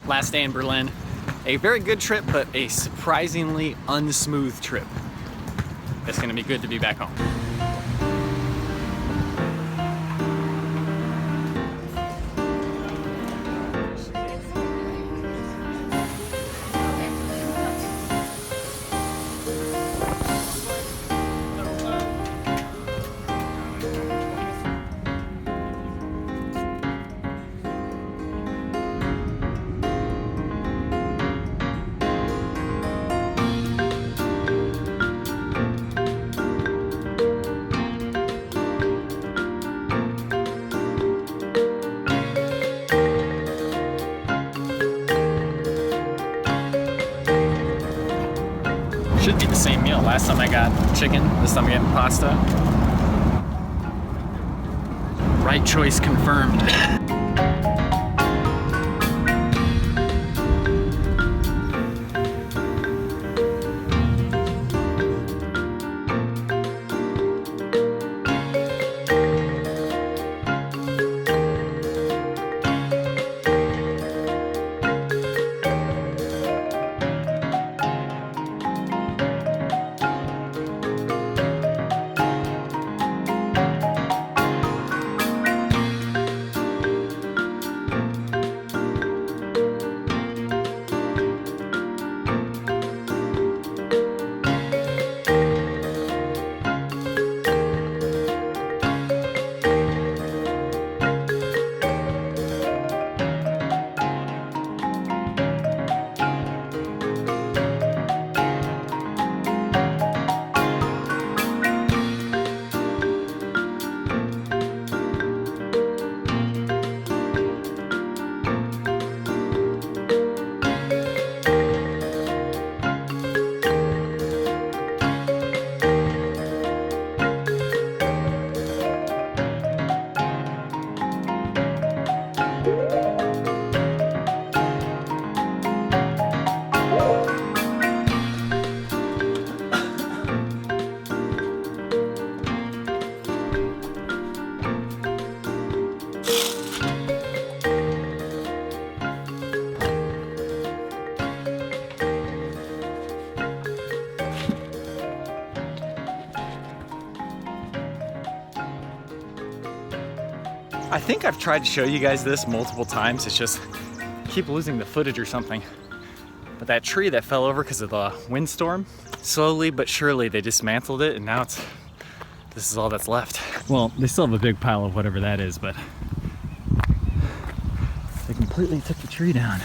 Last day in Berlin. A very good trip, but a surprisingly unsmooth trip. It's gonna be good to be back home. Should be the same meal. Last time I got chicken, this time I'm getting pasta. Right choice confirmed. I think I've tried to show you guys this multiple times. It's just I keep losing the footage or something. But that tree that fell over because of the windstorm, slowly but surely they dismantled it, and now this is all that's left. Well, they still have a big pile of whatever that is, but they completely took the tree down.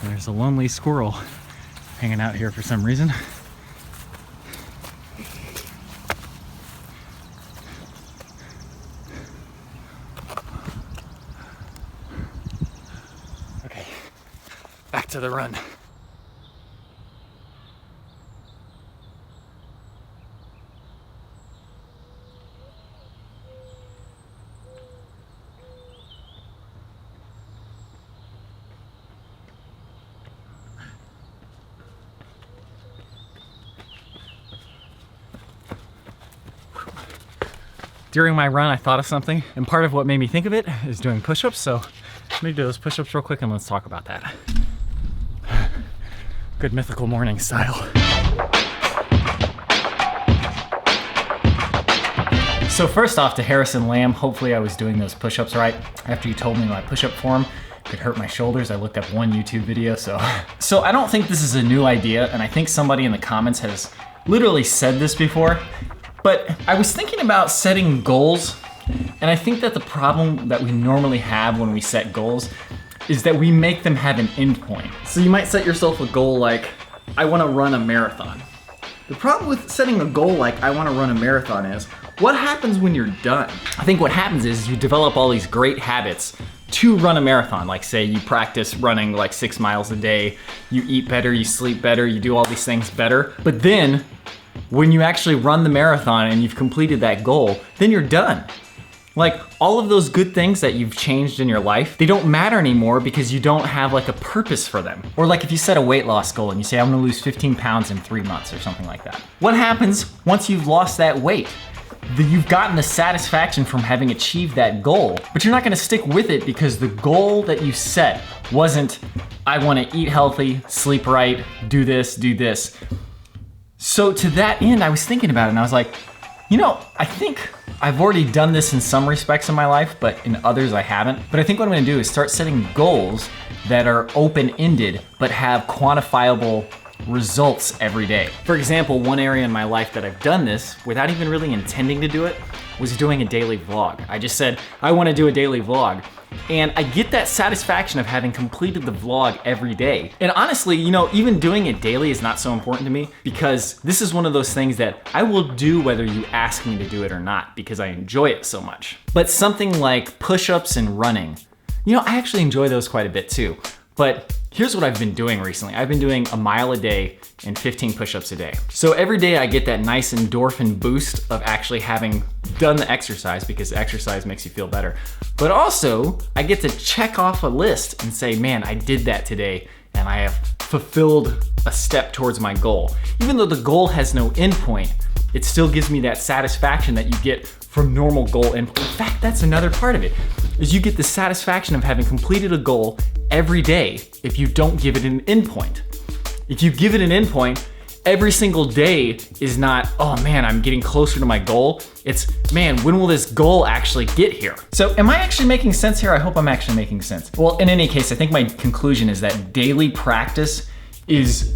And there's a lonely squirrel hanging out here for some reason. Back to the run. During my run, I thought of something, and part of what made me think of it is doing push-ups, so let me do those push-ups real quick and let's talk about that. Good mythical morning style. So first off, to Harrison Lamb, hopefully I was doing those push-ups right. After you told me my push-up form could hurt my shoulders, I looked up one YouTube video, so I don't think this is a new idea, and I think somebody in the comments has literally said this before, but I was thinking about setting goals, and I think that the problem that we normally have when we set goals is that we make them have an end point. So you might set yourself a goal like, I wanna run a marathon. The problem with setting a goal like, I wanna run a marathon is, what happens when you're done? I think what happens is you develop all these great habits to run a marathon. Like say you practice running like 6 miles a day, you eat better, you sleep better, you do all these things better. But then, when you actually run the marathon and you've completed that goal, then you're done. Like all of those good things that you've changed in your life, they don't matter anymore because you don't have like a purpose for them. Or like if you set a weight loss goal and you say, I'm gonna lose 15 pounds in 3 months or something like that. What happens once you've lost that weight? you've gotten the satisfaction from having achieved that goal, but you're not gonna stick with it because the goal that you set wasn't, I wanna eat healthy, sleep right, do this, do this. So to that end, I was thinking about it and I was like, you know, I think I've already done this in some respects in my life, but in others I haven't. But I think what I'm gonna do is start setting goals that are open-ended, but have quantifiable results every day. For example, one area in my life that I've done this without even really intending to do it was doing a daily vlog. I just said, I wanna do a daily vlog. And I get that satisfaction of having completed the vlog every day. And honestly, you know, even doing it daily is not so important to me because this is one of those things that I will do whether you ask me to do it or not because I enjoy it so much. But something like push-ups and running, you know, I actually enjoy those quite a bit too. But here's what I've been doing recently. I've been doing a mile a day and 15 push-ups a day. So every day I get that nice endorphin boost of actually having done the exercise because exercise makes you feel better. But also I get to check off a list and say, man, I did that today and I have fulfilled a step towards my goal. Even though the goal has no endpoint, it still gives me that satisfaction that you get from normal goal endpoint. In fact, that's another part of it, is you get the satisfaction of having completed a goal every day if you don't give it an endpoint. If you give it an endpoint, every single day is not, oh man, I'm getting closer to my goal. It's, man, when will this goal actually get here? So am I actually making sense here? I hope I'm actually making sense. Well, in any case, I think my conclusion is that daily practice is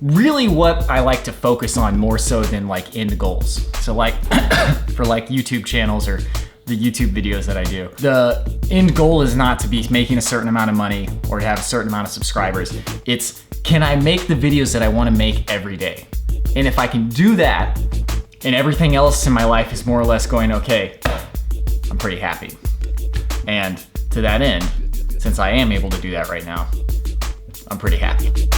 really what I like to focus on more so than like end goals. So like for like YouTube channels or the YouTube videos that I do, the end goal is not to be making a certain amount of money or to have a certain amount of subscribers. It's, can I make the videos that I want to make every day? And if I can do that and everything else in my life is more or less going okay, I'm pretty happy. And to that end, since I am able to do that right now, I'm pretty happy.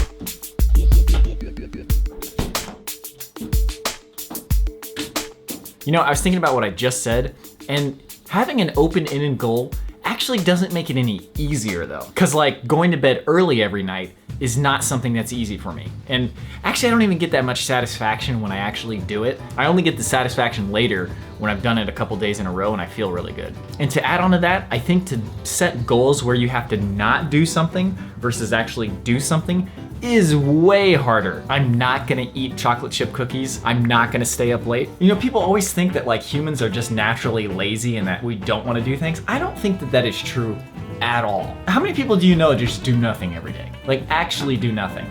You know, I was thinking about what I just said, and having an open-ended goal actually doesn't make it any easier though. Cause like going to bed early every night is not something that's easy for me. And actually I don't even get that much satisfaction when I actually do it. I only get the satisfaction later when I've done it a couple days in a row and I feel really good. And to add on to that, I think to set goals where you have to not do something versus actually do something is way harder. I'm not gonna eat chocolate chip cookies. I'm not gonna stay up late. You know, people always think that like humans are just naturally lazy and that we don't wanna do things. I don't think that that is true at all. How many people do you know just do nothing every day? Like actually do nothing.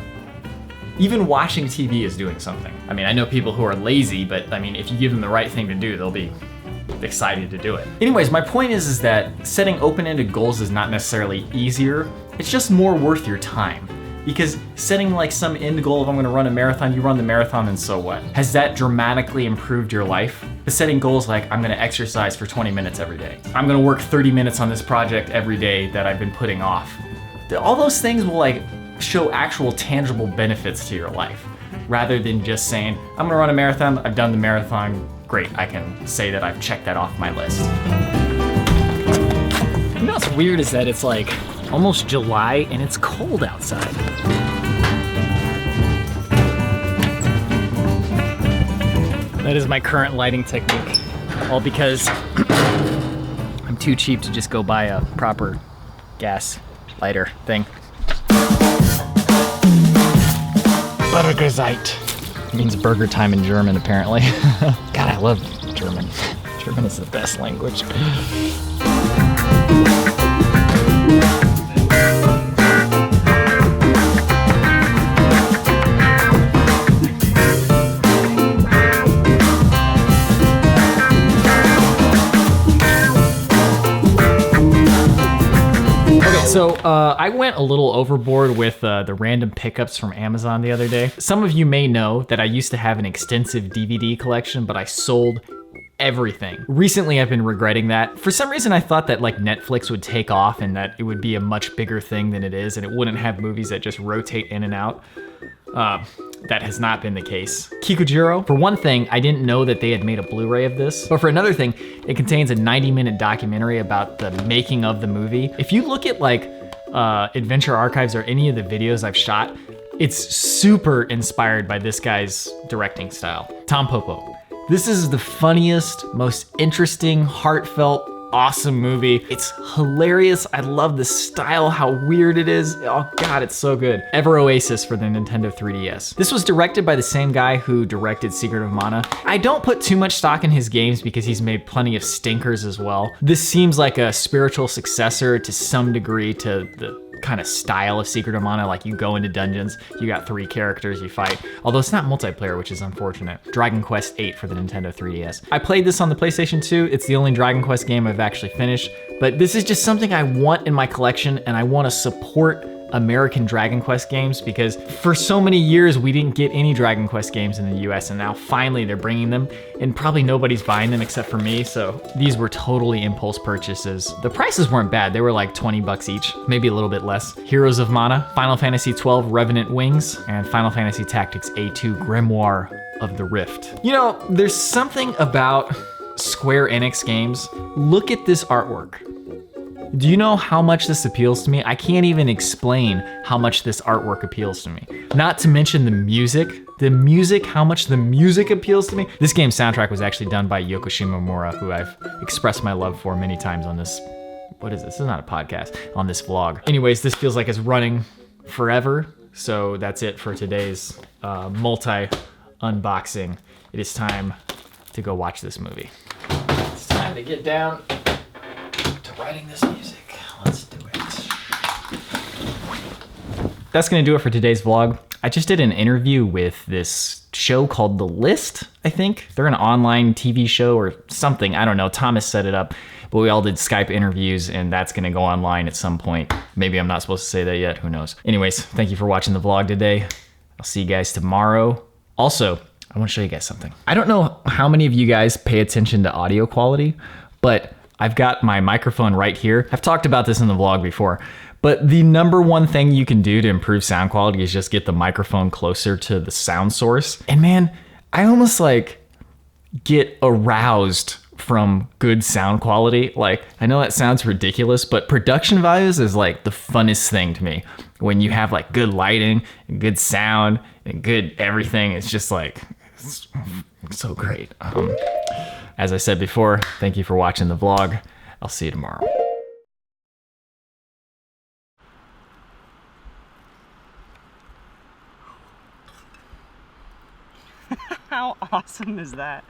Even watching TV is doing something. I mean, I know people who are lazy, but I mean, if you give them the right thing to do, they'll be excited to do it. Anyways, my point is that setting open-ended goals is not necessarily easier. It's just more worth your time. Because setting like some end goal, if I'm gonna run a marathon, you run the marathon and so what? Has that dramatically improved your life? But setting goals like, I'm gonna exercise for 20 minutes every day. I'm gonna work 30 minutes on this project every day that I've been putting off. All those things will like show actual tangible benefits to your life, rather than just saying, I'm gonna run a marathon, I've done the marathon, great, I can say that I've checked that off my list. You know what's weird is that it's like almost July and it's cold outside. That is my current lighting technique, all because I'm too cheap to just go buy a proper gas lighter thing. Burgerzeit. It means burger time in German, apparently. God, I love German. German is the best language. So I went a little overboard with the random pickups from Amazon the other day. Some of you may know that I used to have an extensive DVD collection, but I sold everything. Recently I've been regretting that. For some reason I thought that like Netflix would take off and that it would be a much bigger thing than it is and it wouldn't have movies that just rotate in and out. That has not been the case. Kikujiro, for one thing, I didn't know that they had made a Blu-ray of this, but for another thing, it contains a 90-minute documentary about the making of the movie. If you look at like Adventure Archives or any of the videos I've shot, it's super inspired by this guy's directing style. Tom Popo. This is the funniest, most interesting, heartfelt, awesome movie. It's hilarious. I love the style, how weird it is. Oh God, it's so good. Ever Oasis for the Nintendo 3DS. This was directed by the same guy who directed Secret of Mana. I don't put too much stock in his games because he's made plenty of stinkers as well. This seems like a spiritual successor to some degree to the kind of style of Secret of Mana. Like, you go into dungeons, you got 3 characters you fight, although it's not multiplayer, which is unfortunate. Dragon Quest VIII for the Nintendo 3DS. I played this on the PlayStation 2. It's the only Dragon Quest game I've actually finished, but this is just something I want in my collection, and I want to support American Dragon Quest games because for so many years we didn't get any Dragon Quest games in the US, and now finally they're bringing them, and probably nobody's buying them except for me, so these were totally impulse purchases. The prices weren't bad. They were like 20 bucks each, maybe a little bit less. Heroes of Mana, Final Fantasy XII Revenant Wings, and Final Fantasy Tactics A2 Grimoire of the Rift. You know, there's something about Square Enix games. Look at this artwork. Do you know how much this appeals to me? I can't even explain how much this artwork appeals to me. Not to mention the music. How much the music appeals to me. This game's soundtrack was actually done by Yoko Shimomura, who I've expressed my love for many times on this, what is this? This is not a podcast, on this vlog. Anyways, this feels like it's running forever. So that's it for today's multi-unboxing. It is time to go watch this movie. It's time to get down to writing this music. Let's do it. That's gonna do it for today's vlog. I just did an interview with this show called The List, I think. They're an online TV show or something, I don't know. Thomas set it up, but we all did Skype interviews, and that's gonna go online at some point. Maybe I'm not supposed to say that yet, who knows. Anyways, thank you for watching the vlog today. I'll see you guys tomorrow. Also, I wanna show you guys something. I don't know how many of you guys pay attention to audio quality, but I've got my microphone right here. I've talked about this in the vlog before, but the number one thing you can do to improve sound quality is just get the microphone closer to the sound source. And man, I almost like get aroused from good sound quality. Like, I know that sounds ridiculous, but production values is like the funnest thing to me. When you have like good lighting and good sound and good everything, it's just like, it's so great. As I said before, thank you for watching the vlog. I'll see you tomorrow. How awesome is that?